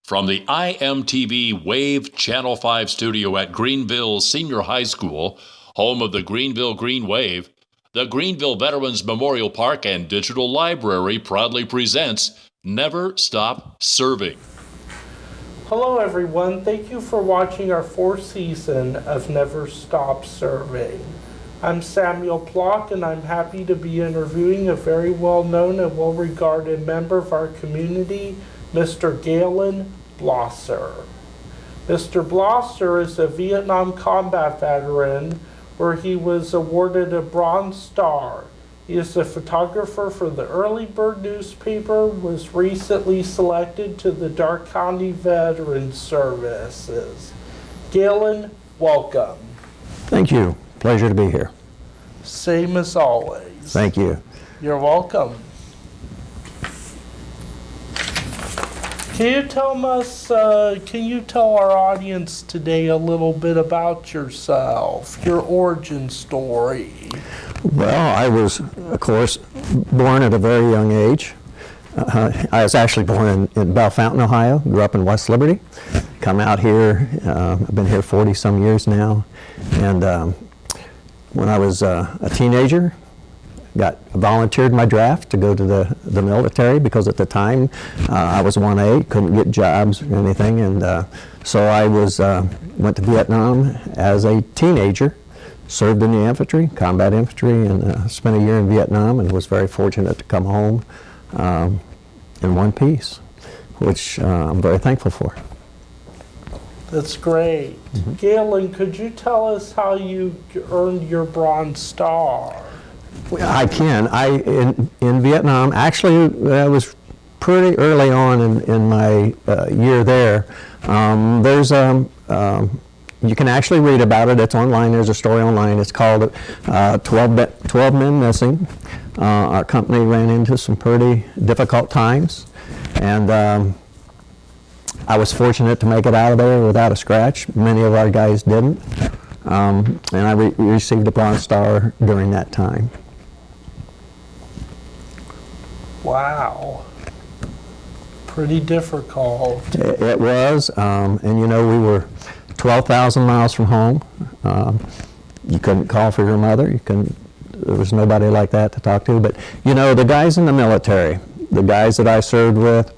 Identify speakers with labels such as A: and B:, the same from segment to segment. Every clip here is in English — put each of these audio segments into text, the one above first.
A: From the IMTV Wave Channel 5 studio at Greenville Senior High School, home of the Greenville Green Wave, the Greenville Veterans Memorial Park and Digital Library proudly presents Never Stop Serving.
B: Hello everyone, thank you for watching our fourth season of Never Stop Serving. I'm Samuel Plock and I'm happy to be interviewing a very well-known and well-regarded member of our community, Mr. Gaylen Blosser. Mr. Blosser is a Vietnam combat veteran where he was awarded a Bronze Star. He is a photographer for the Early Bird newspaper, was recently selected to the Darke County Veterans Services. Gaylen, welcome.
C: Thank you. Pleasure to be here.
B: Same as always.
C: Thank you.
B: You're welcome. Can you tell our audience today a little bit about yourself, your origin story?
C: Well, I was, of course, born at a very young age. I was actually born in Bell Fountain, Ohio, grew up in West Liberty. Come out here, I've been here 40-some years now. And when I was a teenager, volunteered my draft to go to the military because at the time I was 1A, couldn't get jobs or anything, and so I went to Vietnam as a teenager, served in the infantry, combat infantry, and spent a year in Vietnam and was very fortunate to come home in one piece, which I'm very thankful for.
B: That's great. Mm-hmm. Gaylen, could you tell us how you earned your Bronze Star?
C: I can. In Vietnam, actually, that was pretty early on in my year there. You can actually read about it. It's online. There's a story online. It's called 12 Men Missing. Our company ran into some pretty difficult times, and I was fortunate to make it out of there without a scratch. Many of our guys didn't, and I received a Bronze Star during that time.
B: Wow. Pretty difficult.
C: It was, and you know, we were 12,000 miles from home. You couldn't call for your mother. There was nobody like that to talk to. But you know, the guys in the military, the guys that I served with,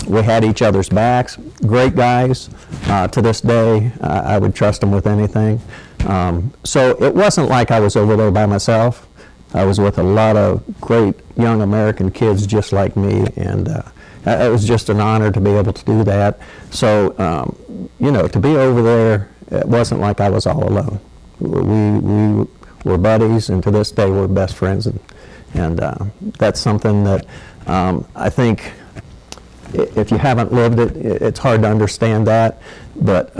C: we had each other's backs. Great guys. To this day, I would trust them with anything. So it wasn't like I was over there by myself. I was with a lot of great young American kids just like me, and it was just an honor to be able to do that. So, you know, to be over there, it wasn't like I was all alone. We were buddies, and to this day we're best friends, and that's something that I think if you haven't lived it, it's hard to understand that. But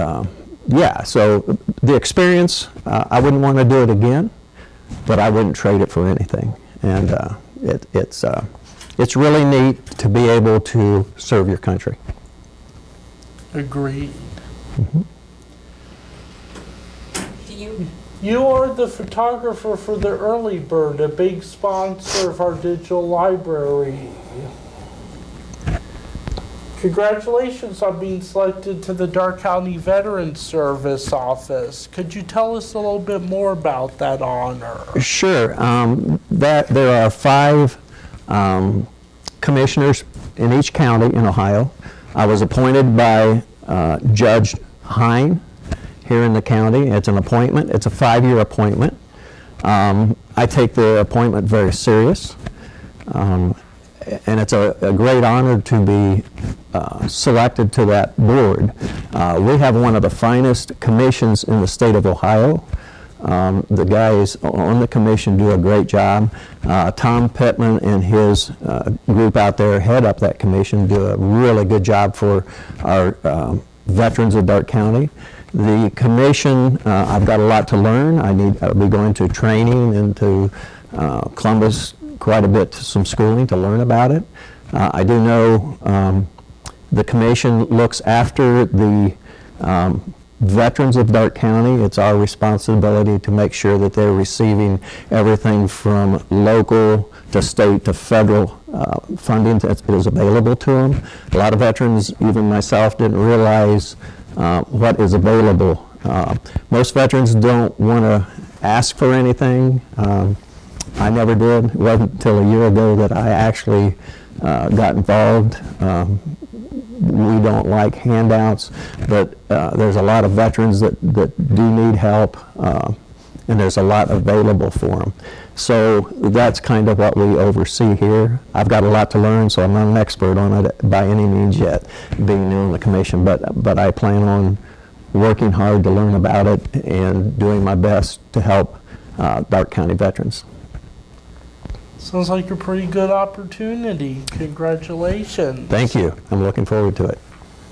C: yeah, so the experience, I wouldn't want to do it again, but I wouldn't trade it for anything. And it's really neat to be able to serve your country.
B: Agreed.
C: Mm-hmm.
B: You are the photographer for the Early Bird, a big sponsor of our digital library. Congratulations on being selected to the Darke County Veterans Service office. Could you tell us a little bit more about that honor?
C: Sure. There are 5 commissioners in each county in Ohio. I was appointed by Judge Hine here in the county. It's an appointment. It's a 5-year appointment. I take the appointment very serious. And it's a great honor to be selected to that board. We have one of the finest commissions in the state of Ohio. The guys on the commission do a great job. Tom Pittman and his group out there head up that commission, do a really good job for our veterans of Darke County. The commission, I've got a lot to learn. I'll be going to training and to Columbus quite a bit, some schooling to learn about it. I do know the commission looks after the veterans of Darke County, it's our responsibility to make sure that they're receiving everything from local to state to federal funding that is available to them. A lot of veterans, even myself, didn't realize what is available. Most veterans don't want to ask for anything. I never did. It wasn't until a year ago that I actually got involved. We don't like handouts, but there's a lot of veterans that do need help, and there's a lot available for them. So that's kind of what we oversee here. I've got a lot to learn, so I'm not an expert on it by any means yet, being new in the commission, but I plan on working hard to learn about it and doing my best to help Darke County veterans.
B: Sounds like a pretty good opportunity. Congratulations.
C: Thank you. I'm looking forward to it.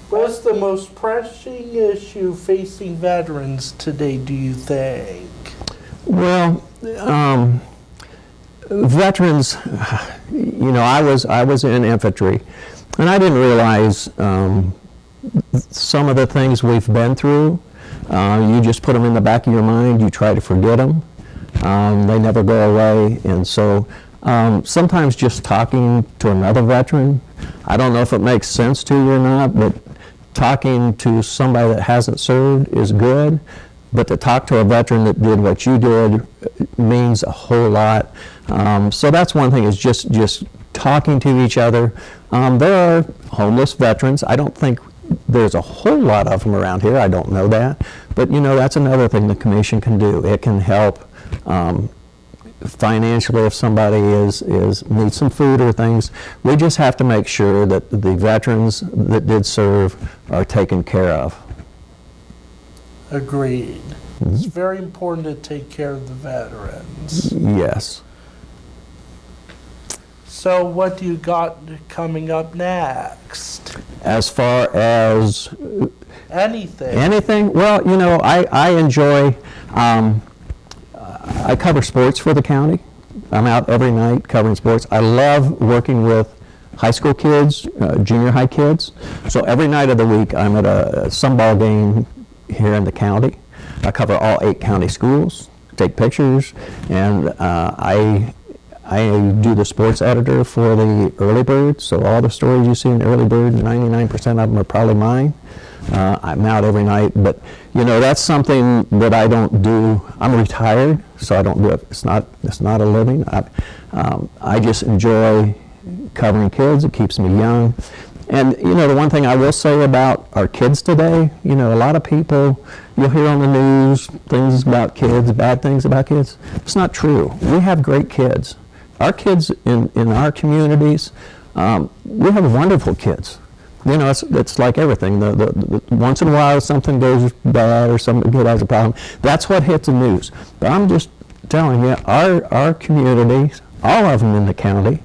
B: What's the most pressing issue facing veterans today, do you think?
C: Well, veterans, you know, I was in infantry, and I didn't realize some of the things we've been through. You just put them in the back of your mind. You try to forget them. They never go away, and so sometimes just talking to another veteran, I don't know if it makes sense to you or not, but talking to somebody that hasn't served is good, but to talk to a veteran that did what you did means a whole lot. So that's one thing, is just talking to each other. There are homeless veterans. I don't think there's a whole lot of them around here. I don't know that. But, you know, that's another thing the commission can do. It can help financially if somebody needs some food or things. We just have to make sure that the veterans that did serve are taken care of.
B: Agreed. Mm-hmm. It's very important to take care of the veterans.
C: Yes.
B: So what do you got coming up next?
C: As far as
B: anything?
C: Anything? Well, you know, I enjoy, I cover sports for the county. I'm out every night covering sports. I love working with high school kids, junior high kids. So every night of the week I'm at some ball game here in the county. I cover all 8 county schools, take pictures, and I do the sports editor for the Early Bird, so all the stories you see in Early Bird, 99% of them are probably mine. I'm out every night, but you know, that's something that I don't do. I'm retired, so I don't do it. It's not a living. I just enjoy covering kids. It keeps me young. And you know, the one thing I will say about our kids today, you know, a lot of people, you'll hear on the news things about kids, bad things about kids. It's not true. We have great kids. Our kids in our communities, we have wonderful kids. You know, it's like everything. The once in a while something goes bad or some kid has a problem. That's what hits the news. But I'm just telling you, our communities, all of them in the county,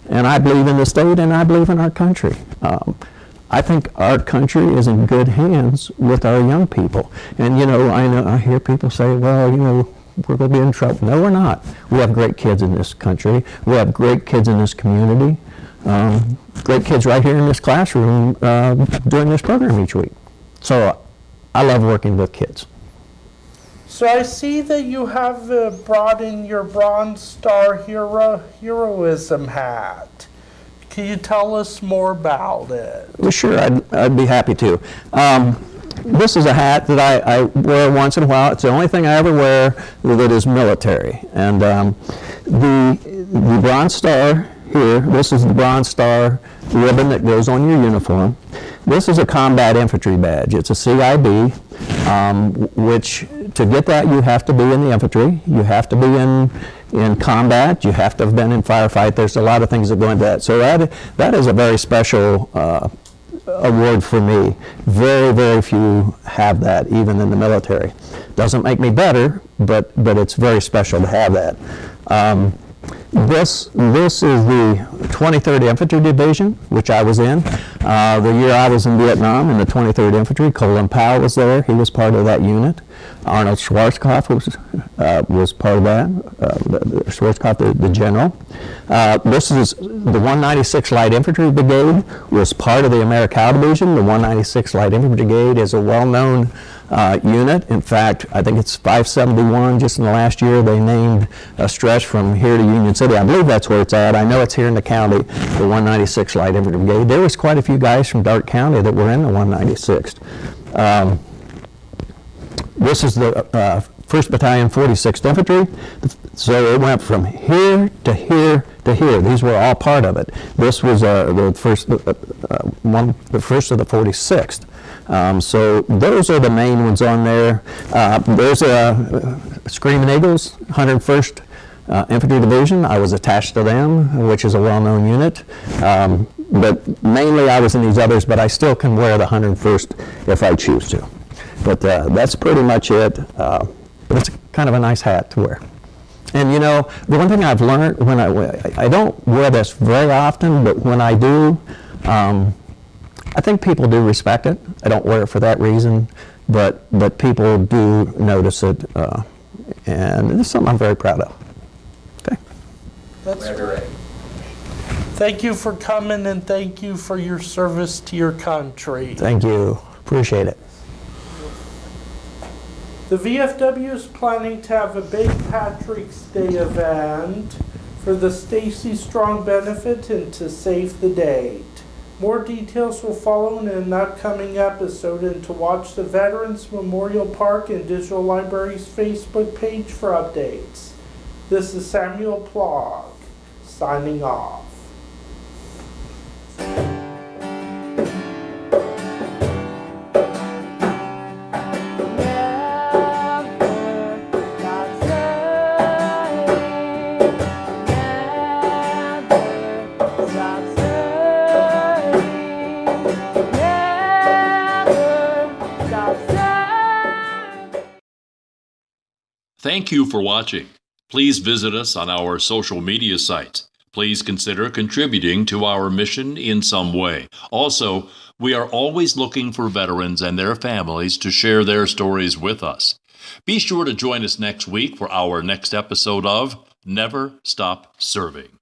C: and I believe in the state and I believe in our country. I think our country is in good hands with our young people. And you know, I hear people say, well, you know, we're going to be in trouble. No, we're not. We have great kids in this country. We have great kids in this community. Great kids right here in this classroom doing this program each week. So I love working with kids.
B: So I see that you have brought in your Bronze Star Heroism hat. Can you tell us more about it?
C: Well, sure, I'd be happy to. This is a hat that I wear once in a while. It's the only thing I ever wear that is military. And the Bronze Star here, this is the Bronze Star ribbon that goes on your uniform. This is a combat infantry badge. It's a CIB, which to get that you have to be in the infantry. You have to be in combat. You have to have been in firefight. There's a lot of things that go into that. So that is a very special award for me. Very, very few have that, even in the military. Doesn't make me better, but it's very special to have that. This is the 23rd Infantry Division, which I was in. The year I was in Vietnam in the 23rd Infantry, Colin Powell was there. He was part of that unit. Arnold Schwarzkopf was part of that, Schwarzkopf, the general. This is the 196 Light Infantry Brigade was part of the Americana Division. The 196 Light Infantry Brigade is a well-known unit. In fact, I think it's 571. Just in the last year, they named a stretch from here to Union City. I believe that's where it's at. I know it's here in the county, the 196 Light Infantry Brigade. There was quite a few guys from Darke County that were in the 196th. This is the 1st Battalion, 46th Infantry. So it went from here to here to here. These were all part of it. This was the first of the 46th. So those are the main ones on there. There's a Screaming Eagles, 101st Infantry Division. I was attached to them, which is a well-known unit. But mainly I was in these others, but I still can wear the 101st if I choose to. But that's pretty much it. But it's kind of a nice hat to wear. And you know, the one thing I've learned when I don't wear this very often, but when I do, I think people do respect it. I don't wear it for that reason, but people do notice it, and it's something I'm very proud of. Okay.
B: That's great. Thank you for coming, and thank you for your service to your country.
C: Thank you. Appreciate it.
B: The VFW is planning to have a big Patrick's Day event for the Stacy Strong benefit and to save the date. More details will follow in an upcoming episode, and to watch the Veterans Memorial Park and Digital Library's Facebook page for updates. This is Samuel Plog, signing off.
A: Thank you for watching. Please visit us on our social media sites. Please consider contributing to our mission in some way. Also, we are always looking for veterans and their families to share their stories with us. Be sure to join us next week for our next episode of Never Stop Serving.